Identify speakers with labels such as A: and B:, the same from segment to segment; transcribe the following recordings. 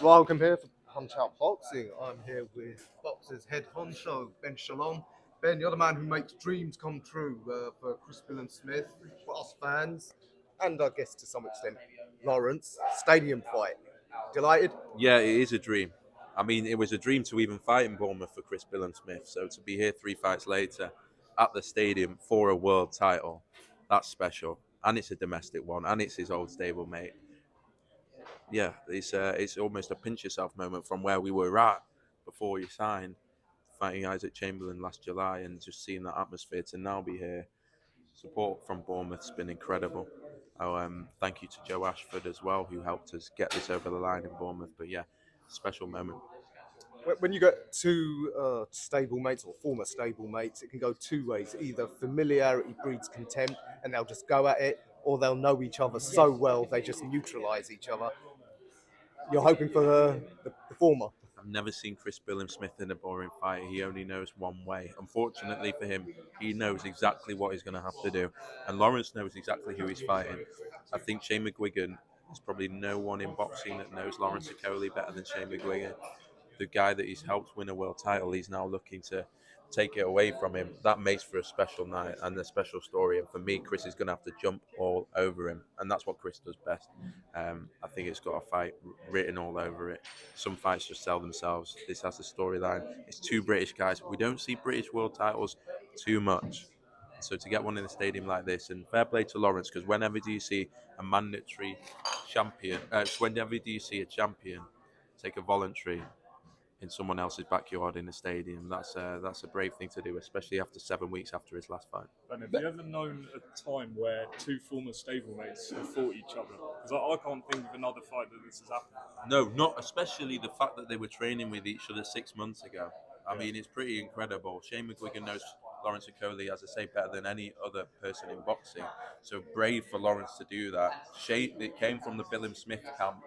A: Welcome here for Punch Out Boxing. I'm here with Boxer's head honcho, Ben Shalom. Ben, you're the man who makes dreams come true for Chris Smith, for us fans, and I guess to some extent Lawrence. Stadium fight. Delighted?
B: Yeah, it is a dream. I mean, it was a dream to even fight in Bournemouth for Chris Smith. So to be here 3 fights later at the stadium for a world title, that's special. And it's a domestic one, and it's his old stablemate. Yeah, it's almost a pinch yourself moment from where we were at before you signed, fighting Isaac Chamberlain last July, and just seeing that atmosphere to now be here. Support from Bournemouth's been incredible. Thank you to Joe Ashford as well, who helped us get this over the line in Bournemouth. But yeah, special moment.
A: When you get two stablemates or former stablemates, it can go two ways. Either familiarity breeds contempt and they'll just go at it, or they'll know each other so well they just neutralise each other. You're hoping for the former.
B: I've never seen Chris Smith in a boring fight. He only knows one way. Unfortunately for him, he knows exactly what he's going to have to do. And Lawrence knows exactly who he's fighting. I think Shane McGuigan, there's probably no one in boxing that knows Lawrence Okoli better than Shane McGuigan. The guy that he's helped win a world title, he's now looking to take it away from him. That makes for a special night and a special story. And for me, Chris is going to have to jump all over him. And that's what Chris does best. I think it's got a fight written all over it. Some fights just sell themselves. This has a storyline. It's two British guys. We don't see British world titles too much. So to get one in a stadium like this, and fair play to Lawrence, because whenever do you see a mandatory champion, whenever do you see a champion take a voluntary in someone else's backyard in a stadium? That's a brave thing to do, especially after 7 weeks after his last fight.
C: Ben, have you ever known a time where two former stablemates have fought each other? Because I can't think of another fight that this has happened.
B: No, not especially the fact that they were training with each other 6 months ago. I mean, it's pretty incredible. Shane McGuigan knows Lawrence Okoli, as I say, better than any other person in boxing. So brave for Lawrence to do that. Shane, it came from the Billam Smith camp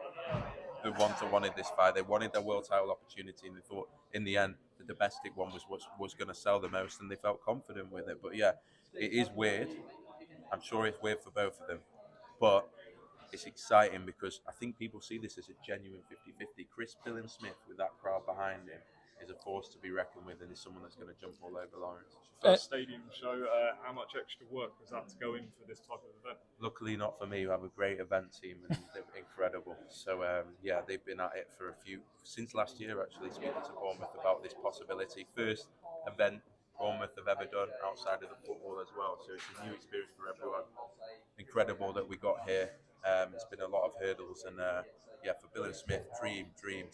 B: who wanted this fight. They wanted their world title opportunity, and they thought in the end the domestic one was going to sell the most, and they felt confident with it. But yeah, it is weird. I'm sure it's weird for both of them, but it's exciting because I think people see this as a genuine 50-50. Chris Smith with that crowd behind him is a force to be reckoned with, and is someone that's going to jump all over Lawrence.
C: First stadium show, how much extra work does that to go in for this type of event?
B: Luckily not for me, who have a great event team and they're incredible. So yeah, they've been at it for since last year actually, speaking to Bournemouth about this possibility. First event Bournemouth have ever done outside of the football as well, so it's a new experience for everyone. Incredible that we got here. It's been a lot of hurdles, and yeah, for Billam Smith, dream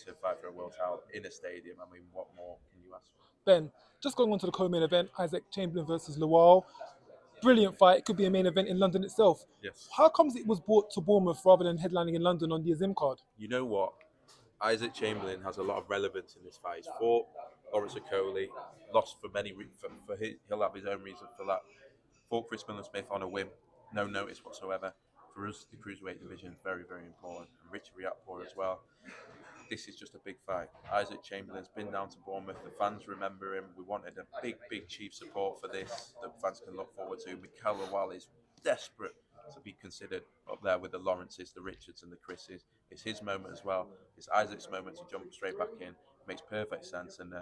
B: to fight for a world title in a stadium. I mean, what more can you ask for?
D: Ben, just going on to the co-main event, Isaac Chamberlain versus Lawal. Brilliant fight. It could be a main event in London itself.
B: Yes.
D: How comes it was brought to Bournemouth rather than headlining in London on the Azim card?
B: You know what? Isaac Chamberlain has a lot of relevance in this fight. He's fought Lawrence Okoli, lost for many he'll have his own reason for that. Fought Chris Smith on a whim, no notice whatsoever. For us, the Cruiserweight division is very, very important. And Richard Riatpour as well. This is just a big fight. Isaac Chamberlain's been down to Bournemouth. The fans remember him. We wanted a big chief support for this that fans can look forward to. Mikel Lawal is desperate to be considered up there with the Lawrences, the Richards and the Chris's. It's his moment as well. It's Isaac's moment to jump straight back in. Makes perfect sense, and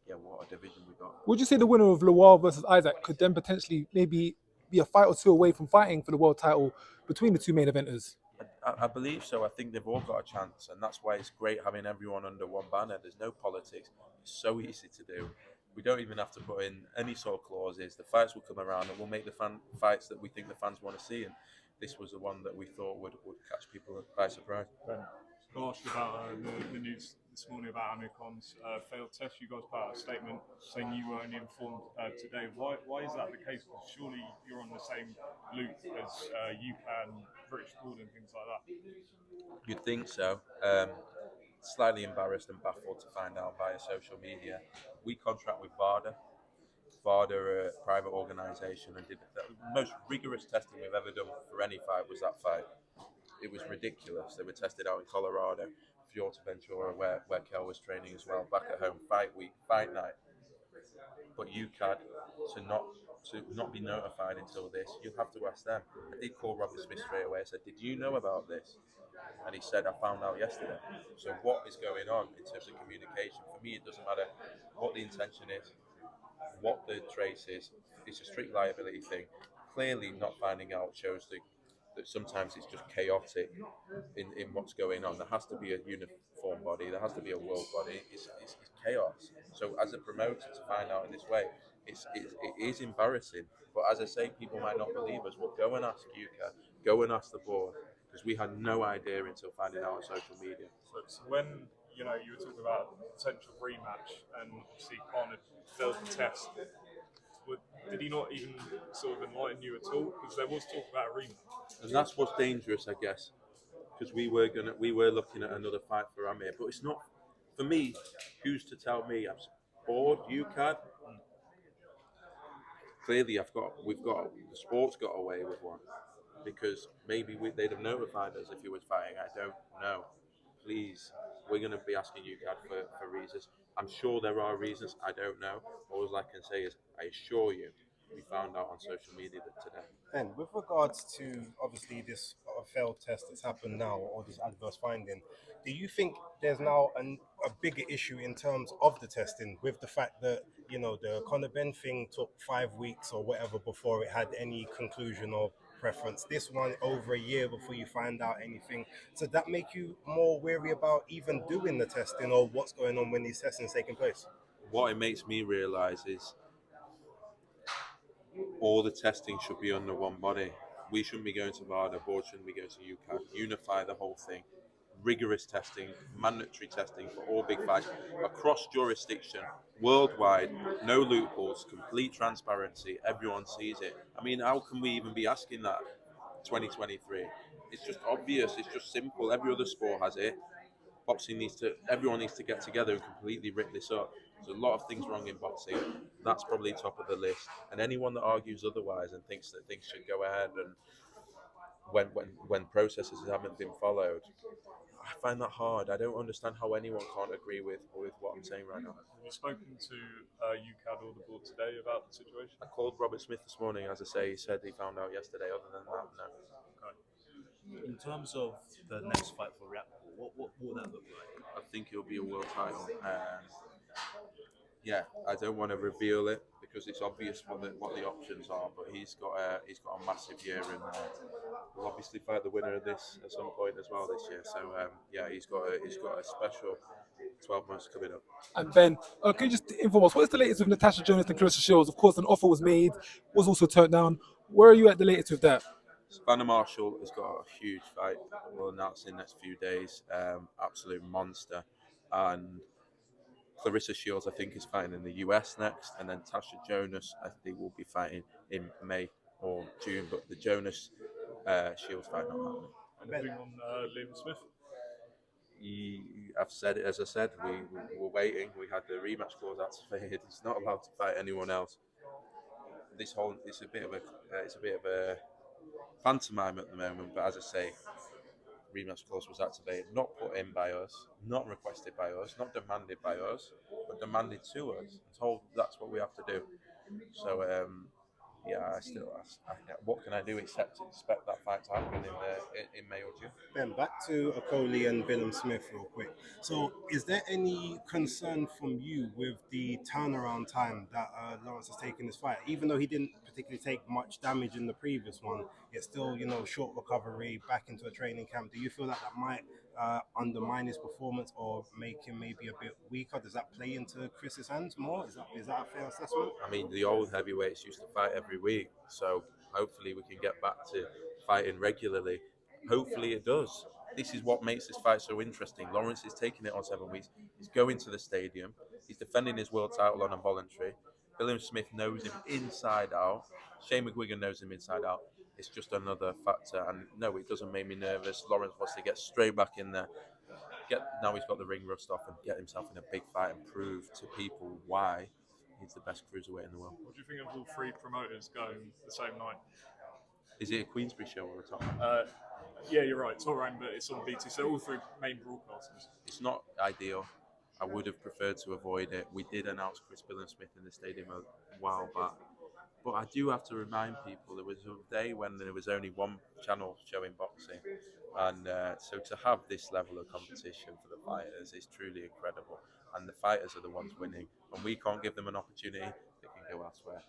B: yeah, what a division we got.
D: Would you say the winner of Lawal versus Isaac could then potentially maybe be a fight or two away from fighting for the world title between the two main eventers?
B: I believe so. I think they've all got a chance, and that's why it's great having everyone under one banner. There's no politics. It's so easy to do. We don't even have to put in any sort of clauses. The fights will come around, and we'll make the fights that we think the fans want to see. And this was the one that we thought would catch people by surprise.
C: I'll ask you about the news this morning about AMIR failed test. You guys put out a statement saying you were only informed today. Why is that the case? Because surely you're on the same loop as UCAN, British Board and things like that.
B: You'd think so. Slightly embarrassed and baffled to find out via social media. We contract with VADA. VADA are a private organisation and did the most rigorous testing we've ever done for any fight was that fight. It was ridiculous. They were tested out in Colorado, Fuerteventura, where Kel was training as well, back at home, fight week, fight night. But UCAD to not to not be notified until this, you'll have to ask them. I did call Robert Smith straight away. I said, "Did you know about this?" And he said, "I found out yesterday." So what is going on in terms of communication? For me, it doesn't matter what the intention is, what the trace is. It's a strict liability thing. Clearly, not finding out shows that sometimes it's just chaotic in what's going on. There has to be a uniform body. There has to be a world body. It's chaos. So as a promoter to find out in this way, it is embarrassing. But as I say, people might not believe us. Well, go and ask UCA. Go and ask the board, because we had no idea until finding out on social media.
C: So when you were talking about potential rematch, and obviously Khan had failed the test, did he not even sort of enlighten you at all? Because there was talk about a rematch.
B: And that's what's dangerous, I guess, because we were looking at another fight for AMIR, but it's not for me. Who's to tell me? I'm bored. UCAD. Clearly, the sport's got away with one, because maybe they'd have notified us if he was fighting. I don't know. Please, we're going to be asking UCAD for reasons. I'm sure there are reasons. I don't know. All I can say is, I assure you, we found out on social media that today.
E: And with regards to obviously this failed test that's happened now, or this adverse finding, do you think there's now a bigger issue in terms of the testing, with the fact that the Conor Ben thing took 5 weeks or whatever before it had any conclusion or preference? This one over a year before you find out anything. So that make you more wary about even doing the testing, or what's going on when these testings taking place?
B: What it makes me realise is all the testing should be under one body. We shouldn't be going to VADA, board shouldn't be going to UCAD. Unify the whole thing. Rigorous testing, mandatory testing for all big fights across jurisdiction, worldwide, no loopholes, complete transparency. Everyone sees it. I mean, how can we even be asking that? 2023. It's just obvious. It's just simple. Every other sport has it. Everyone needs to get together and completely rip this up. There's a lot of things wrong in boxing. That's probably top of the list. And anyone that argues otherwise and thinks that things should go ahead and when processes haven't been followed, I find that hard. I don't understand how anyone can't agree with what I'm saying right now.
C: Have you spoken to UCAD or the board today about the situation?
B: I called Robert Smith this morning, as I say. He said he found out yesterday. Other than that, no.
C: Okay.
F: In terms of the next fight for Reactor, what will that look like?
B: I think it'll be a world title. Yeah, I don't want to reveal it because it's obvious what the options are. But he's got a massive year, and we'll obviously fight the winner of this at some point as well this year. So yeah, he's got a special 12 months coming up.
D: And Ben, can you just inform us, what is the latest with Natasha Jonas and Clarissa Shields? Of course, an offer was made, was also turned down. Where are you at the latest with that?
B: Savannah Marshall has got a huge fight. We'll announce in the next few days. Absolute monster. And Clarissa Shields, I think, is fighting in the US next. And then Tasha Jonas, I think, will be fighting in May or June. But the Jonas Shields fight not happening.
C: Anything on Liam Smith?
B: I've said it, as I said, we were waiting. We had the rematch clause activated. He's not allowed to fight anyone else. It's a bit of a pantomime at the moment, but as I say, rematch clause was activated, not put in by us, not requested by us, not demanded by us, but demanded to us. And told that's what we have to do. So yeah, what can I do except expect that fight to happen in May or June?
E: Ben, back to Okoli and Billum Smith real quick. So, is there any concern from you with the turnaround time that Lawrence has taken this fight? Even though he didn't particularly take much damage in the previous one, it's still, short recovery, back into a training camp. Do you feel that might undermine his performance or make him maybe a bit weaker? Does that play into Chris's hands more? Is that a fair assessment?
B: I mean, the old heavyweights used to fight every week, so hopefully we can get back to fighting regularly. Hopefully it does. This is what makes this fight so interesting. Lawrence is taking it on 7 weeks. He's going to the stadium. He's defending his world title on a voluntary. William Smith knows him inside out. Shane McGuigan knows him inside out. It's just another factor. And no, it doesn't make me nervous. Lawrence wants to get straight back in there. Now he's got the ring rust off and get himself in a big fight and prove to people why he's the best cruiserweight in the world.
C: What do you think of all three promoters going the same night?
B: Is it a Queensbury show or a top?
C: Yeah, you're right. It's all around, but it's on BT. So all three main broadcasters.
B: It's not ideal. I would have preferred to avoid it. We did announce Chris Billum Smith in the stadium a while back. But I do have to remind people there was a day when there was only one channel showing boxing, and so to have this level of competition for the fighters is truly incredible. And the fighters are the ones winning. When we can't give them an opportunity, they can go elsewhere.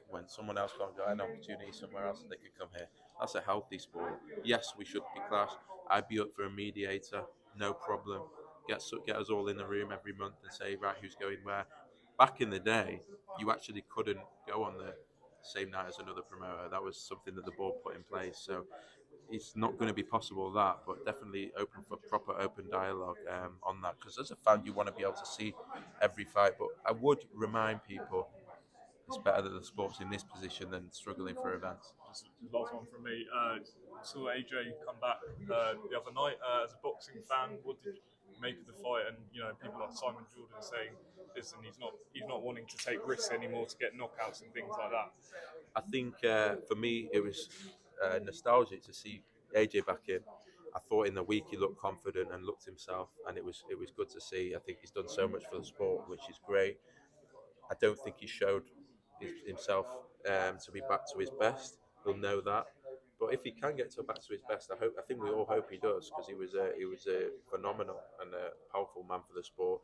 B: When someone else can't get an opportunity somewhere else, they can come here. That's a healthy sport. Yes, we should be class. I'd be up for a mediator, no problem. Get us all in the room every month and say, right, who's going where. Back in the day, you actually couldn't go on the same night as another promoter. That was something that the board put in place. So it's not going to be possible that, but definitely open for proper open dialogue on that. Because as a fan, you want to be able to see every fight. But I would remind people it's better that the sport's in this position than struggling for events.
C: Just last one from me. Saw AJ come back the other night as a boxing fan. What did you make of the fight? And people like Simon Jordan saying, listen, he's not wanting to take risks anymore to get knockouts and things like that.
B: I think for me it was nostalgic to see AJ back in. I thought in the week he looked confident and looked himself, and it was good to see. I think he's done so much for the sport, which is great. I don't think he showed himself to be back to his best. He'll know that. But if he can get back to his best, I think we all hope he does, because he was a phenomenal and a powerful man for the sport.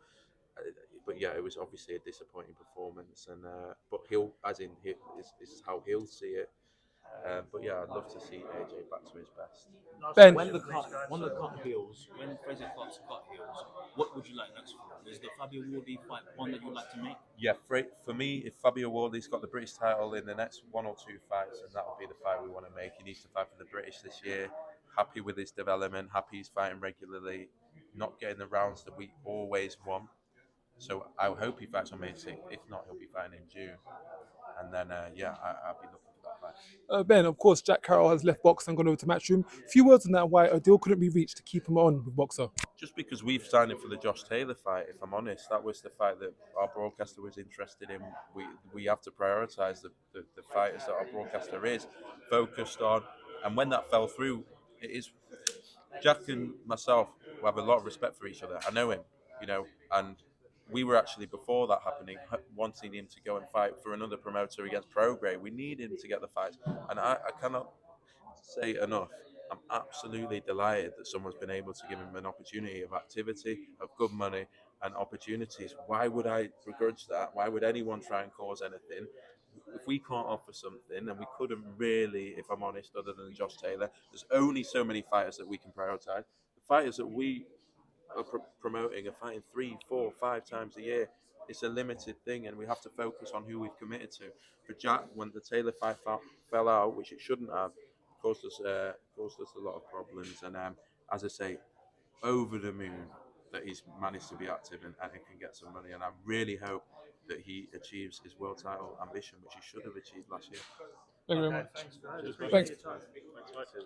B: But yeah, it was obviously a disappointing performance, and but this is how he'll see it. But yeah, I'd love to see AJ back to his best.
D: Ben,
F: When the cut heals, when Fraser Clark's cut heals, what would you like next for him? Is the Fabio Wardy fight one that you'd like to make?
B: Yeah, for me, if Fabio Wardy's got the British title in the next 1 or 2 fights, then that'll be the fight we want to make. He needs to fight for the British this year. Happy with his development, happy he's fighting regularly, not getting the rounds that we always want. So I hope he fights on May 6th. If not, he'll be fighting in June. And then, I'll be looking for that fight.
D: Ben, of course, Jack Carroll has left boxing and gone over to Matchroom. A few words on that, why a deal couldn't be reached to keep him on with Boxer.
B: Just because we've signed him for the Josh Taylor fight, if I'm honest, that was the fight that our broadcaster was interested in. We have to prioritise the fighters that our broadcaster is focused on. And when that fell through, it is Jack and myself who have a lot of respect for each other. I know him, and we were actually, before that happening, wanting him to go and fight for another promoter against Prograde. We need him to get the fights. And I cannot say enough. I'm absolutely delighted that someone's been able to give him an opportunity of activity, of good money, and opportunities. Why would I begrudge that? Why would anyone try and cause anything? If we can't offer something, and we couldn't really, if I'm honest, other than Josh Taylor, there's only so many fighters that we can prioritise. The fighters that we are promoting are fighting 3, 4, 5 times a year. It's a limited thing, and we have to focus on who we've committed to. For Jack, when the Taylor fight fell out, which it shouldn't have, caused us a lot of problems. And as I say, over the moon that he's managed to be active and can get some money. And I really hope that he achieves his world title ambition, which he should have achieved last year.
D: Thank you very much.
F: Thanks, guys.
D: Thanks.
F: Appreciate your time.
C: Thanks, mate.